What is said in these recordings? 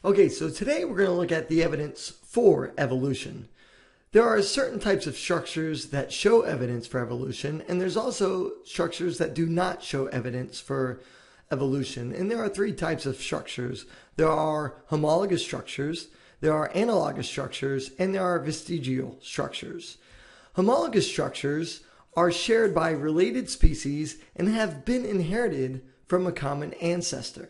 Okay, so today we're going to look at the evidence for evolution. There are certain types of structures that show evidence for evolution, and there's also structures that do not show evidence for evolution. And there are three types of structures. There are homologous structures, there are analogous structures, and there are vestigial structures. Homologous structures are shared by related species and have been inherited from a common ancestor.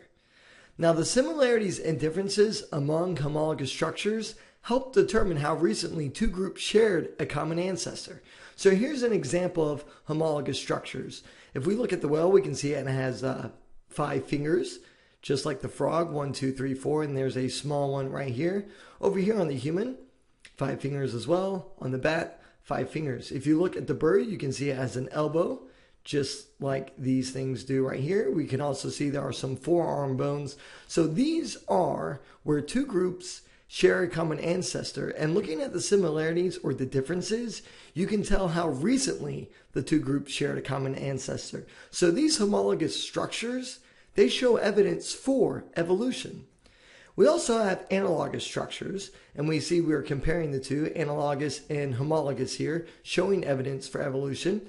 Now, the similarities and differences among homologous structures help determine how recently two groups shared a common ancestor. So here's an example of homologous structures. If we look at the whale, we can see it has 5 fingers, just like the frog, 1, 2, 3, 4, and there's a small one right here. Over here on the human, 5 fingers as well. On the bat, 5 fingers. If you look at the bird, you can see it has an elbow, just like these things do right here. We can also see there are some forearm bones. So these are where two groups share a common ancestor. And looking at the similarities or the differences, you can tell how recently the two groups shared a common ancestor. So these homologous structures, they show evidence for evolution. We also have analogous structures, and we see we're comparing the two, analogous and homologous here, showing evidence for evolution.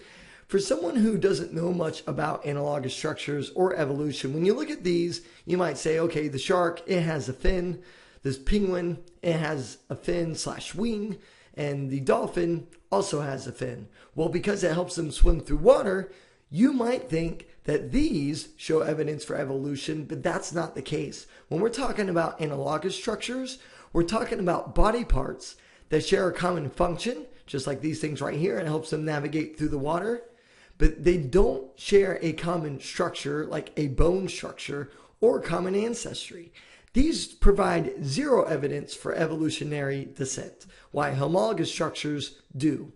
For someone who doesn't know much about analogous structures or evolution, when you look at these, you might say, okay, the shark, it has a fin. This penguin, it has a fin/wing. And the dolphin also has a fin. Well, because it helps them swim through water, you might think that these show evidence for evolution, but that's not the case. When we're talking about analogous structures, we're talking about body parts that share a common function, just like these things right here. It helps them navigate through the water. But they don't share a common structure like a bone structure or common ancestry. These provide zero evidence for evolutionary descent, while homologous structures do.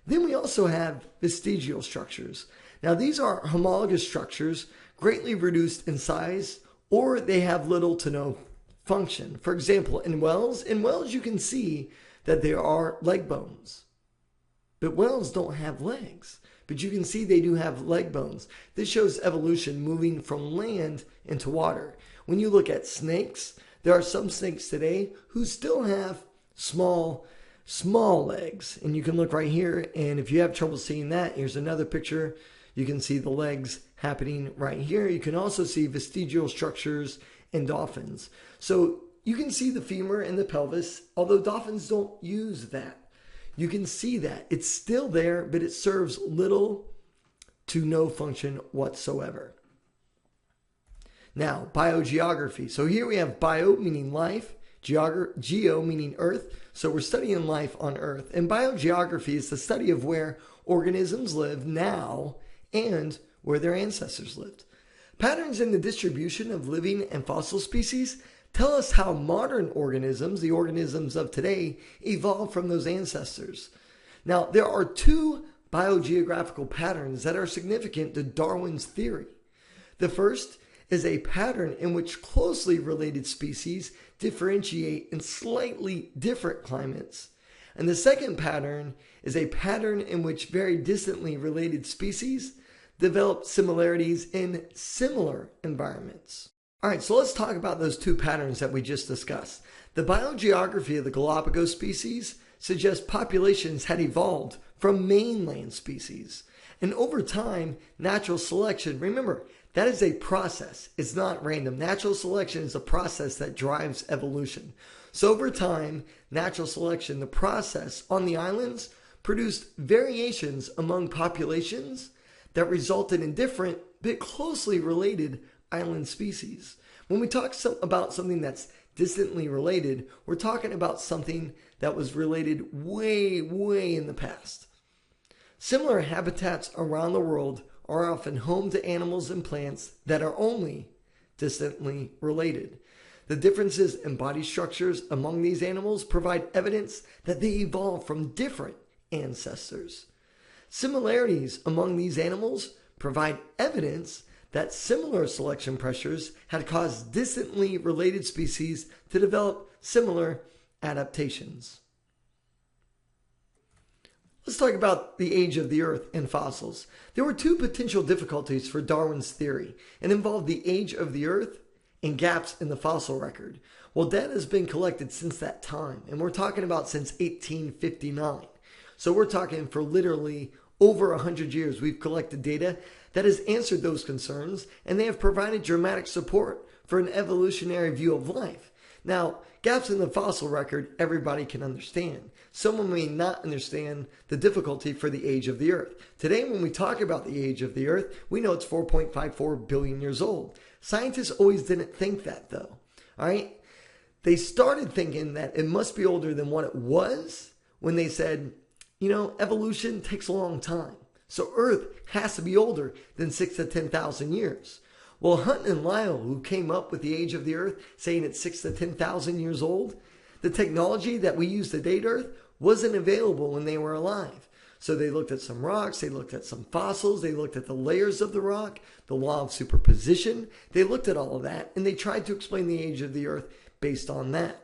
Then we also have vestigial structures. Now these are homologous structures greatly reduced in size, or they have little to no function. For example, in whales you can see that there are leg bones. But whales don't have legs. But you can see they do have leg bones. This shows evolution moving from land into water. When you look at snakes, there are some snakes today who still have small legs. And you can look right here, and if you have trouble seeing that, here's another picture. You can see the legs happening right here. You can also see vestigial structures in dolphins. So you can see the femur and the pelvis, although dolphins don't use that. You can see that. It's still there, but it serves little to no function whatsoever. Now, biogeography. So here we have bio meaning life, geo meaning earth. So we're studying life on earth. And biogeography is the study of where organisms live now and where their ancestors lived. Patterns in the distribution of living and fossil species tell us how modern organisms, the organisms of today, evolved from those ancestors. Now, there are two biogeographical patterns that are significant to Darwin's theory. The first is a pattern in which closely related species differentiate in slightly different climates. And the second pattern is a pattern in which very distantly related species develop similarities in similar environments. All right, so let's talk about those two patterns that we just discussed. The biogeography of the Galapagos species suggests populations had evolved from mainland species. And over time, natural selection, remember, that is a process. It's not random. Natural selection is a process that drives evolution. So over time, natural selection, the process on the islands, produced variations among populations that resulted in different but closely related island species. When we talk about something that's distantly related, we're talking about something that was related way in the past. Similar habitats around the world are often home to animals and plants that are only distantly related. The differences in body structures among these animals provide evidence that they evolved from different ancestors. Similarities among these animals provide evidence that similar selection pressures had caused distantly related species to develop similar adaptations. Let's talk about the age of the Earth and fossils. There were two potential difficulties for Darwin's theory. It involved the age of the Earth and gaps in the fossil record. Well, data has been collected since that time, and we're talking about since 1859. So we're talking for literally over 100 years, we've collected data that has answered those concerns, and they have provided dramatic support for an evolutionary view of life. Now, gaps in the fossil record, everybody can understand. Someone may not understand the difficulty for the age of the Earth. Today, when we talk about the age of the Earth, we know it's 4.54 billion years old. Scientists always didn't think that, though. All right? They started thinking that it must be older than what it was when they said, evolution takes a long time. So Earth has to be older than 6,000 to 10,000 years. Well, Hunt and Lyell, who came up with the age of the Earth, saying it's 6,000 to 10,000 years old, the technology that we use to date Earth wasn't available when they were alive. So they looked at some rocks, they looked at some fossils, they looked at the layers of the rock, the law of superposition. They looked at all of that, and they tried to explain the age of the Earth based on that.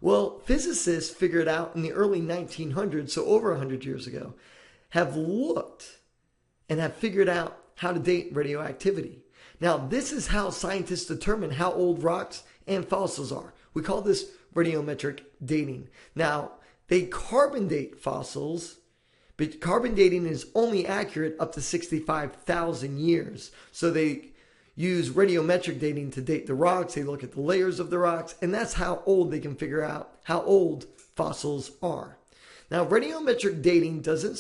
Well, physicists figured out in the early 1900s, so over 100 years ago, have looked and have figured out how to date radioactivity. Now, this is how scientists determine how old rocks and fossils are. We call this radiometric dating. Now, they carbon date fossils, but carbon dating is only accurate up to 65,000 years. So they use radiometric dating to date the rocks. They look at the layers of the rocks, and that's how old they can figure out how old fossils are. Now, radiometric dating doesn't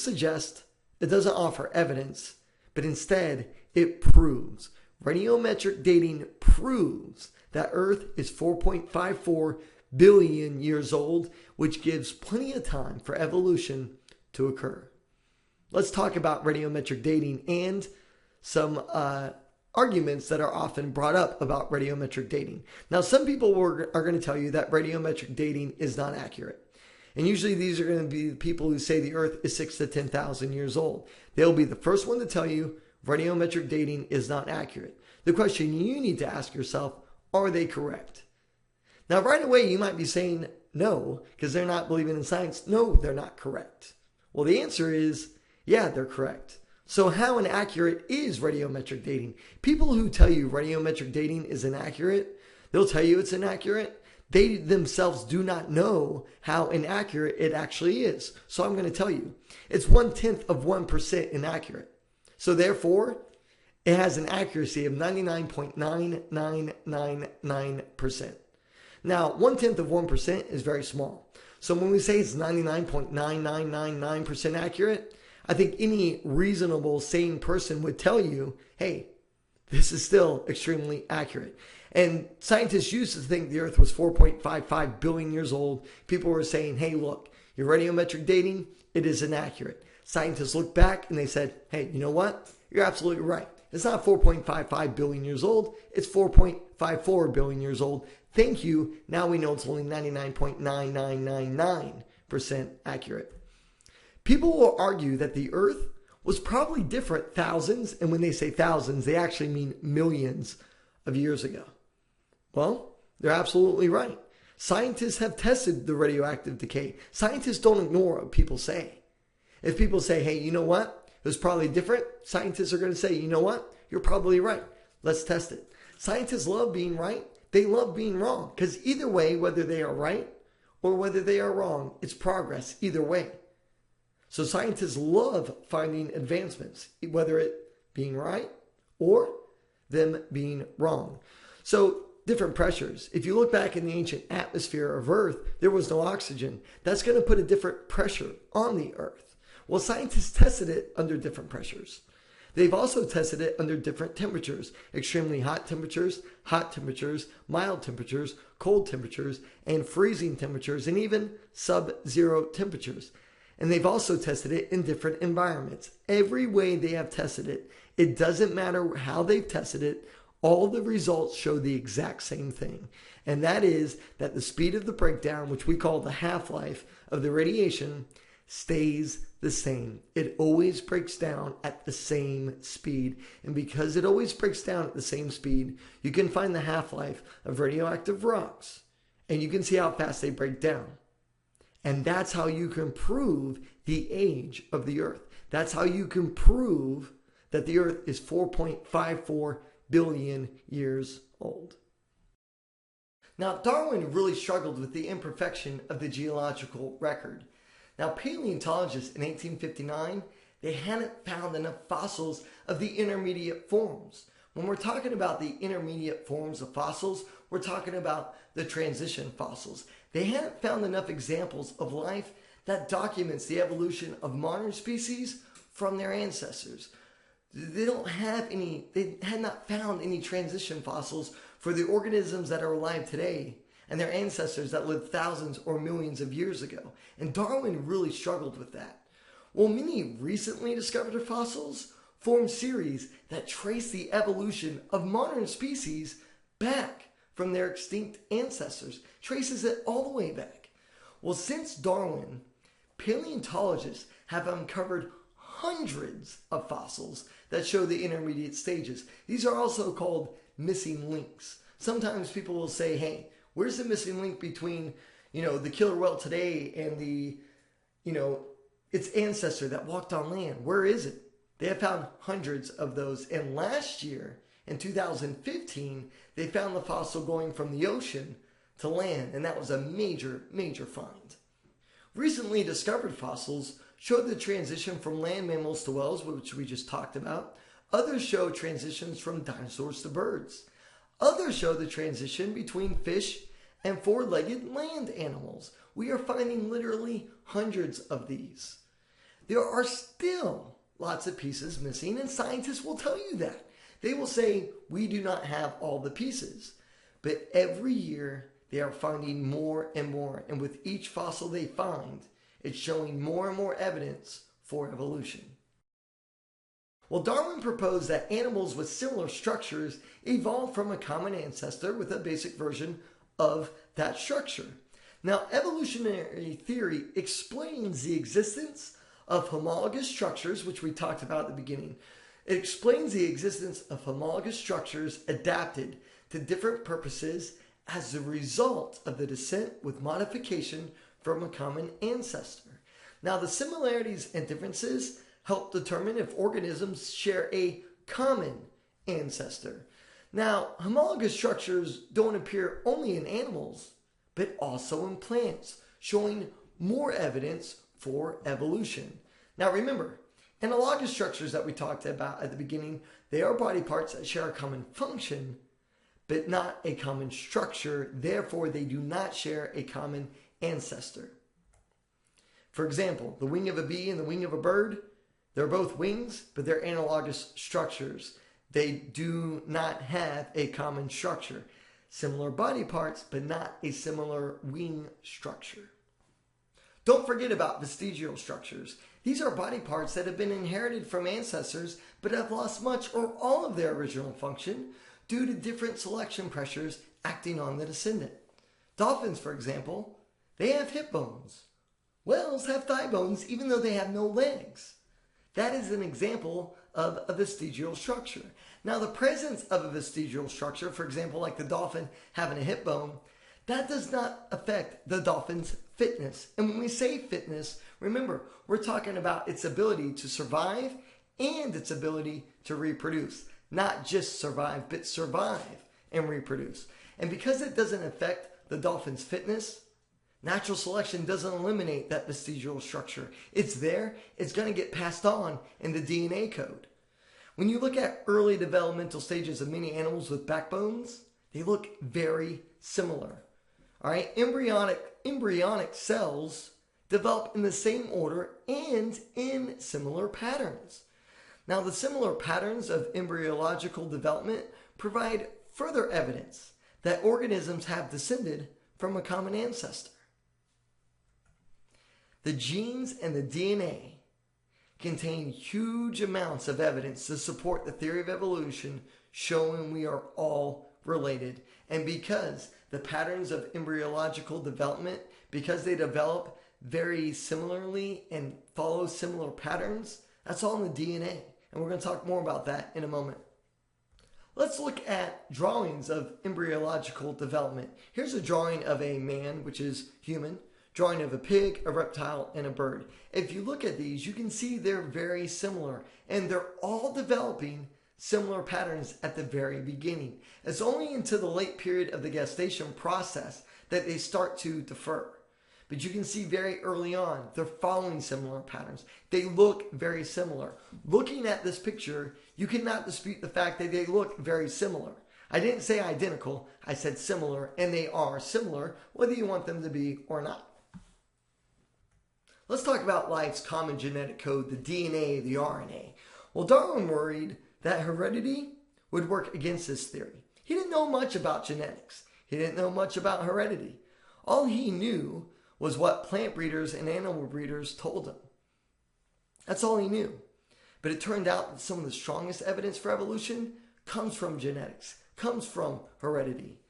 offer evidence, but instead it proves. Radiometric dating proves that Earth is 4.54 billion years old, which gives plenty of time for evolution to occur. Let's talk about radiometric dating and some arguments that are often brought up about radiometric dating. Now, some people are going to tell you that radiometric dating is not accurate. And usually these are going to be the people who say the Earth is 6,000 to 10,000 years old. They'll be the first one to tell you radiometric dating is not accurate. The question you need to ask yourself, are they correct? Now, right away, you might be saying no, because they're not believing in science. No, they're not correct. Well, the answer is, yeah, they're correct. So how inaccurate is radiometric dating? People who tell you radiometric dating is inaccurate, they'll tell you it's inaccurate. They themselves do not know how inaccurate it actually is. So I'm going to tell you, it's 0.1% inaccurate. So therefore, it has an accuracy of 99.9999%. Now, 0.1% is very small. So when we say it's 99.9999% accurate, I think any reasonable, sane person would tell you, hey, this is still extremely accurate. And scientists used to think the Earth was 4.55 billion years old. People were saying, hey, look, your radiometric dating, it is inaccurate. Scientists looked back and they said, hey, you know what? You're absolutely right. It's not 4.55 billion years old. It's 4.54 billion years old. Thank you. Now we know it's only 99.9999% accurate. People will argue that the Earth was probably different thousands, and when they say thousands, they actually mean millions of years ago. Well, they're absolutely right. Scientists have tested the radioactive decay. Scientists don't ignore what people say. If people say, hey, you know what? It was probably different. Scientists are going to say, you know what? You're probably right. Let's test it. Scientists love being right. They love being wrong, because either way, whether they are right or whether they are wrong, it's progress either way. So scientists love finding advancements, whether it being right or them being wrong. So different pressures. If you look back in the ancient atmosphere of Earth, there was no oxygen. That's going to put a different pressure on the Earth. Well, scientists tested it under different pressures. They've also tested it under different temperatures: extremely hot temperatures, mild temperatures, cold temperatures, and freezing temperatures, and even sub-zero temperatures. And they've also tested it in different environments. Every way they have tested it, it doesn't matter how they've tested it, all the results show the exact same thing. And that is that the speed of the breakdown, which we call the half-life of the radiation, stays the same. It always breaks down at the same speed. And because it always breaks down at the same speed, you can find the half-life of radioactive rocks, and you can see how fast they break down. And that's how you can prove the age of the Earth. That's how you can prove that the Earth is 4.54 billion years old. Now, Darwin really struggled with the imperfection of the geological record. Now, paleontologists in 1859, they hadn't found enough fossils of the intermediate forms. When we're talking about the intermediate forms of fossils, we're talking about the transition fossils. They hadn't found enough examples of life that documents the evolution of modern species from their ancestors. They had not found any transition fossils for the organisms that are alive today and their ancestors that lived thousands or millions of years ago. And Darwin really struggled with that. Well, many recently discovered fossils form series that trace the evolution of modern species back from their extinct ancestors, traces it all the way back. Well, since Darwin, paleontologists have uncovered hundreds of fossils that show the intermediate stages. These are also called missing links. Sometimes people will say, hey, where's the missing link between, the killer whale today and the, its ancestor that walked on land? Where is it? They have found hundreds of those. And last year, in 2015, they found the fossil going from the ocean to land. And that was a major, major find. Recently discovered fossils show the transition from land mammals to whales, which we just talked about. Others show transitions from dinosaurs to birds. Others show the transition between fish and four-legged land animals. We are finding literally hundreds of these. There are still lots of pieces missing, and scientists will tell you that. They will say, we do not have all the pieces. But every year, they are finding more and more. And with each fossil they find, it's showing more and more evidence for evolution. Well, Darwin proposed that animals with similar structures evolved from a common ancestor with a basic version of that structure. Now, evolutionary theory explains the existence of homologous structures, which we talked about at the beginning. It explains the existence of homologous structures adapted to different purposes as a result of the descent with modification from a common ancestor. Now, the similarities and differences help determine if organisms share a common ancestor. Now, homologous structures don't appear only in animals, but also in plants, showing more evidence for evolution. Now, remember, analogous structures that we talked about at the beginning, they are body parts that share a common function, but not a common structure. Therefore, they do not share a common ancestor. For example, the wing of a bee and the wing of a bird, they're both wings, but they're analogous structures. They do not have a common structure. Similar body parts, but not a similar wing structure. Don't forget about vestigial structures. These are body parts that have been inherited from ancestors, but have lost much or all of their original function due to different selection pressures acting on the descendant. Dolphins, for example, they have hip bones. Whales have thigh bones even though they have no legs. That is an example of a vestigial structure. Now, the presence of a vestigial structure, for example, like the dolphin having a hip bone, that does not affect the dolphin's fitness. And when we say fitness, remember, we're talking about its ability to survive and its ability to reproduce. Not just survive, but survive and reproduce. And because it doesn't affect the dolphin's fitness, natural selection doesn't eliminate that vestigial structure. It's there. It's going to get passed on in the DNA code. When you look at early developmental stages of many animals with backbones, they look very similar. All right, embryonic cells develop in the same order and in similar patterns. Now, the similar patterns of embryological development provide further evidence that organisms have descended from a common ancestor. The genes and the DNA contain huge amounts of evidence to support the theory of evolution, showing we are all related. And because the patterns of embryological development, because they develop very similarly and follow similar patterns, that's all in the DNA. And we're going to talk more about that in a moment. Let's look at drawings of embryological development. Here's a drawing of a man, which is human, drawing of a pig, a reptile, and a bird. If you look at these, you can see they're very similar, and they're all developing similar patterns at the very beginning. It's only into the late period of the gestation process that they start to differ. But you can see very early on, they're following similar patterns. They look very similar. Looking at this picture, you cannot dispute the fact that they look very similar. I didn't say identical, I said similar, and they are similar, whether you want them to be or not. Let's talk about life's common genetic code, the DNA, the RNA. Well, Darwin worried that heredity would work against this theory. He didn't know much about genetics. He didn't know much about heredity. All he knew was what plant breeders and animal breeders told him. That's all he knew. But it turned out that some of the strongest evidence for evolution comes from genetics, comes from heredity.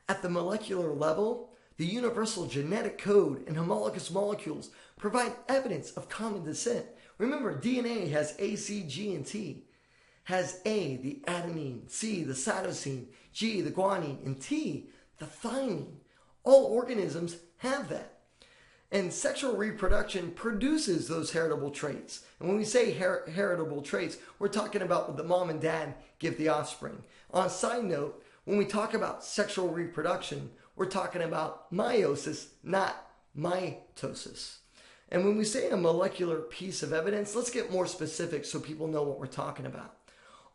At the molecular level, the universal genetic code and homologous molecules provide evidence of common descent. Remember, DNA has A, C, G, and T. Has A, the adenine, C, the cytosine, G, the guanine, and T, the thymine. All organisms have that. And sexual reproduction produces those heritable traits. And when we say heritable traits, we're talking about what the mom and dad give the offspring. On a side note, when we talk about sexual reproduction, we're talking about meiosis, not mitosis. And when we say a molecular piece of evidence, let's get more specific so people know what we're talking about.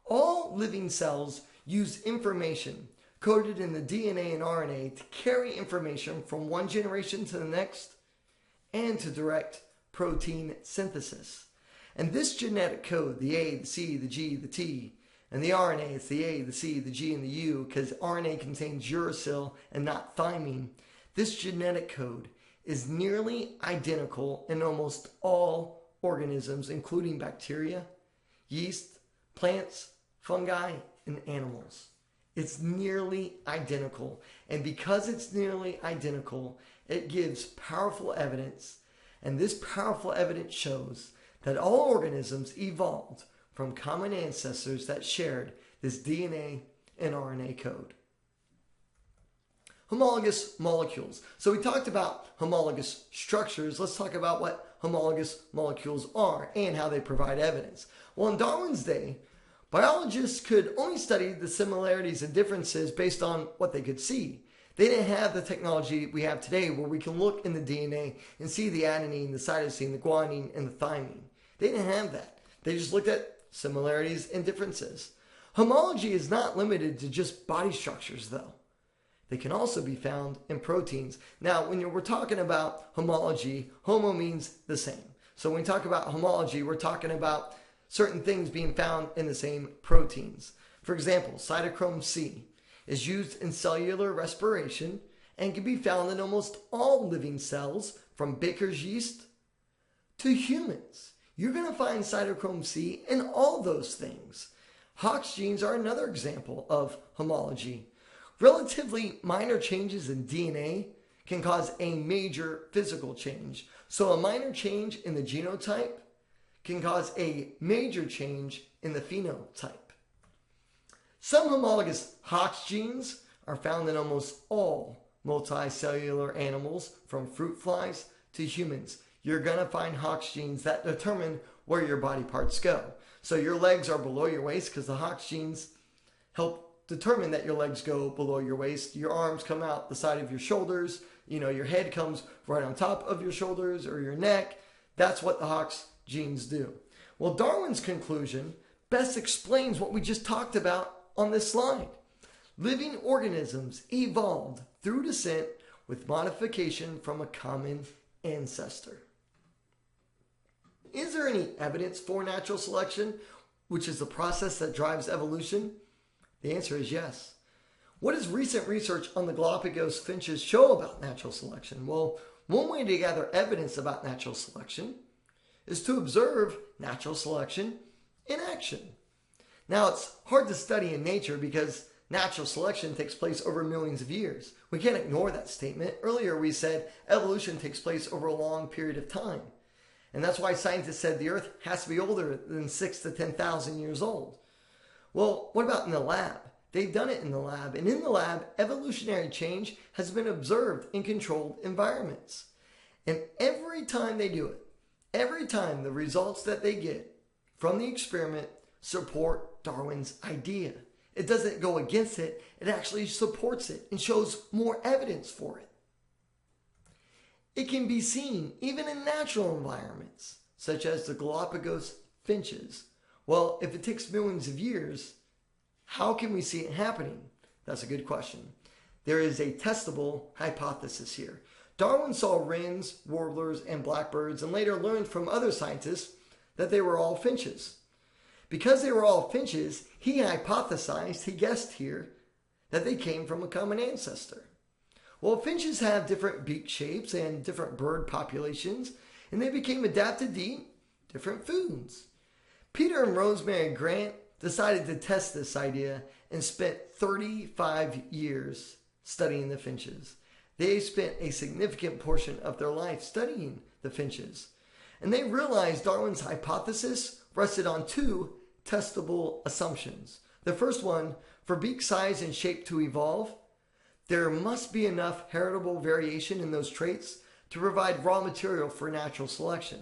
All living cells use information coded in the DNA and RNA to carry information from one generation to the next and to direct protein synthesis. And this genetic code, the A, the C, the G, the T, and the RNA, it's the A, the C, the G, and the U, because RNA contains uracil and not thymine. This genetic code is nearly identical in almost all organisms, including bacteria, yeast, plants, fungi, and animals. It's nearly identical. And because it's nearly identical, it gives powerful evidence. And this powerful evidence shows that all organisms evolved from common ancestors that shared this DNA and RNA code. Homologous molecules. So we talked about homologous structures. Let's talk about what homologous molecules are and how they provide evidence. Well, in Darwin's day, biologists could only study the similarities and differences based on what they could see. They didn't have the technology we have today where we can look in the DNA and see the adenine, the cytosine, the guanine, and the thymine. They didn't have that. They just looked at similarities and differences. Homology is not limited to just body structures, though. They can also be found in proteins. Now, when we're talking about homology, homo means the same. So when we talk about homology, we're talking about certain things being found in the same proteins. For example, cytochrome C is used in cellular respiration and can be found in almost all living cells, from baker's yeast to humans. You're going to find cytochrome C in all those things. Hox genes are another example of homology. Relatively minor changes in DNA can cause a major physical change. So a minor change in the genotype can cause a major change in the phenotype. Some homologous Hox genes are found in almost all multicellular animals, from fruit flies to humans. You're going to find Hox genes that determine where your body parts go. So your legs are below your waist because the Hox genes help determine that your legs go below your waist. Your arms come out the side of your shoulders. Your head comes right on top of your shoulders or your neck. That's what the Hox genes do. Well, Darwin's conclusion best explains what we just talked about on this slide. Living organisms evolved through descent with modification from a common ancestor. Is there any evidence for natural selection, which is the process that drives evolution? The answer is yes. What does recent research on the Galapagos finches show about natural selection? Well, one way to gather evidence about natural selection is to observe natural selection in action. Now, it's hard to study in nature because natural selection takes place over millions of years. We can't ignore that statement. Earlier we said evolution takes place over a long period of time. And that's why scientists said the Earth has to be older than 6,000 to 10,000 years old. Well, what about in the lab? They've done it in the lab. And in the lab, evolutionary change has been observed in controlled environments. And every time they do it, every time the results that they get from the experiment support Darwin's idea. It doesn't go against it, it actually supports it and shows more evidence for it. It can be seen even in natural environments, such as the Galapagos finches. Well, if it takes millions of years, how can we see it happening? That's a good question. There is a testable hypothesis here. Darwin saw wrens, warblers, and blackbirds, and later learned from other scientists that they were all finches. Because they were all finches, he hypothesized, he guessed here, that they came from a common ancestor. Well, finches have different beak shapes and different bird populations, and they became adapted to eat different foods. Peter and Rosemary Grant decided to test this idea and spent 35 years studying the finches. They spent a significant portion of their life studying the finches, and they realized Darwin's hypothesis rested on two testable assumptions. The first one, for beak size and shape to evolve, there must be enough heritable variation in those traits to provide raw material for natural selection.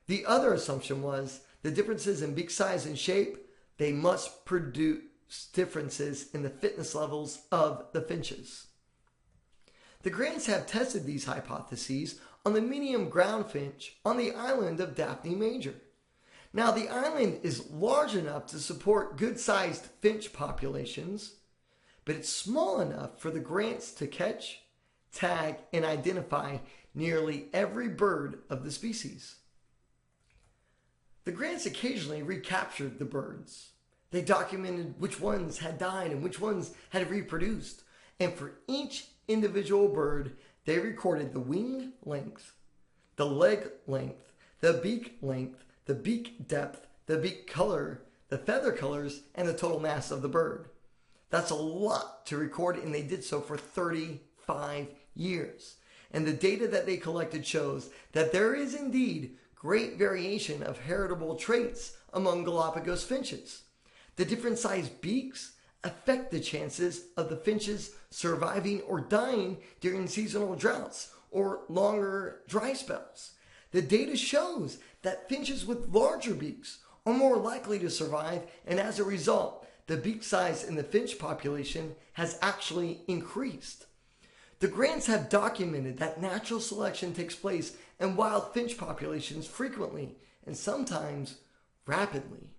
The other assumption was the differences in beak size and shape, they must produce differences in the fitness levels of the finches. The Grants have tested these hypotheses on the medium ground finch on the island of Daphne Major. Now, the island is large enough to support good-sized finch populations, but it's small enough for the Grants to catch, tag, and identify nearly every bird of the species. The Grants occasionally recaptured the birds. They documented which ones had died and which ones had reproduced, and for each individual bird, they recorded the wing length, the leg length, the beak depth, the beak color, the feather colors, and the total mass of the bird. That's a lot to record, and they did so for 35 years. And the data that they collected shows that there is indeed great variation of heritable traits among Galapagos finches. The different sized beaks affect the chances of the finches surviving or dying during seasonal droughts or longer dry spells. The data shows that finches with larger beaks are more likely to survive, and as a result, the beak size in the finch population has actually increased. The Grants have documented that natural selection takes place in wild finch populations frequently and sometimes rapidly.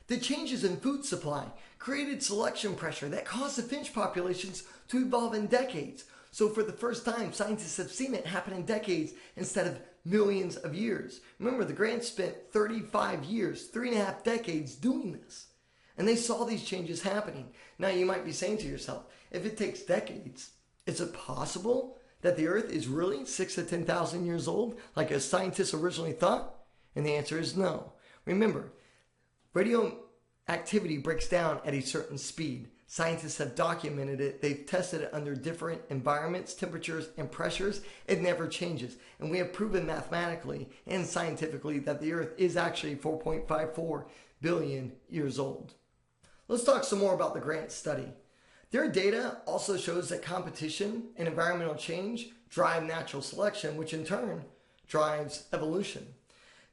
The changes in food supply created selection pressure that caused the finch populations to evolve in decades. So for the first time, scientists have seen it happen in decades instead of millions of years. Remember, the Grants spent 35 years, 3.5 decades doing this. And they saw these changes happening. Now you might be saying to yourself, if it takes decades, is it possible that the Earth is really 6,000 to 10,000 years old, like as scientists originally thought? And the answer is no. Remember, radioactivity breaks down at a certain speed. Scientists have documented it. They've tested it under different environments, temperatures, and pressures. It never changes. And we have proven mathematically and scientifically that the Earth is actually 4.54 billion years old. Let's talk some more about the Grant study. Their data also shows that competition and environmental change drive natural selection, which in turn drives evolution.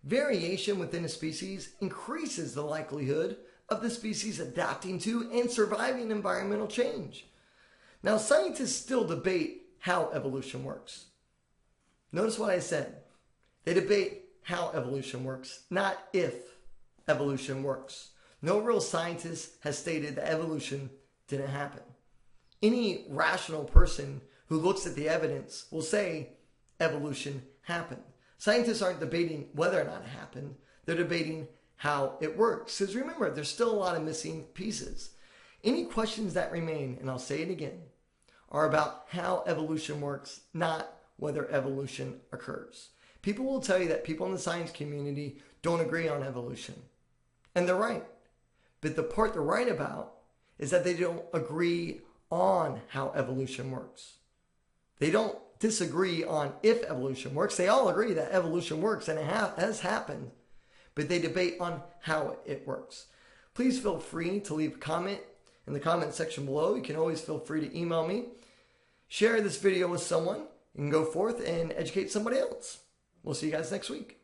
Variation within a species increases the likelihood of the species adapting to and surviving environmental change. Now, scientists still debate how evolution works. Notice what I said. They debate how evolution works, not if evolution works. No real scientist has stated that evolution didn't happen. Any rational person who looks at the evidence will say evolution happened. Scientists aren't debating whether or not it happened. They're debating how it works. Because remember, there's still a lot of missing pieces. Any questions that remain, and I'll say it again, are about how evolution works, not whether evolution occurs. People will tell you that people in the science community don't agree on evolution. And they're right. But the part they're right about is that they don't agree on how evolution works. They don't disagree on if evolution works. They all agree that evolution works and it has happened, but they debate on how it works. Please feel free to leave a comment in the comment section below. You can always feel free to email me. Share this video with someone and go forth and educate somebody else. We'll see you guys next week.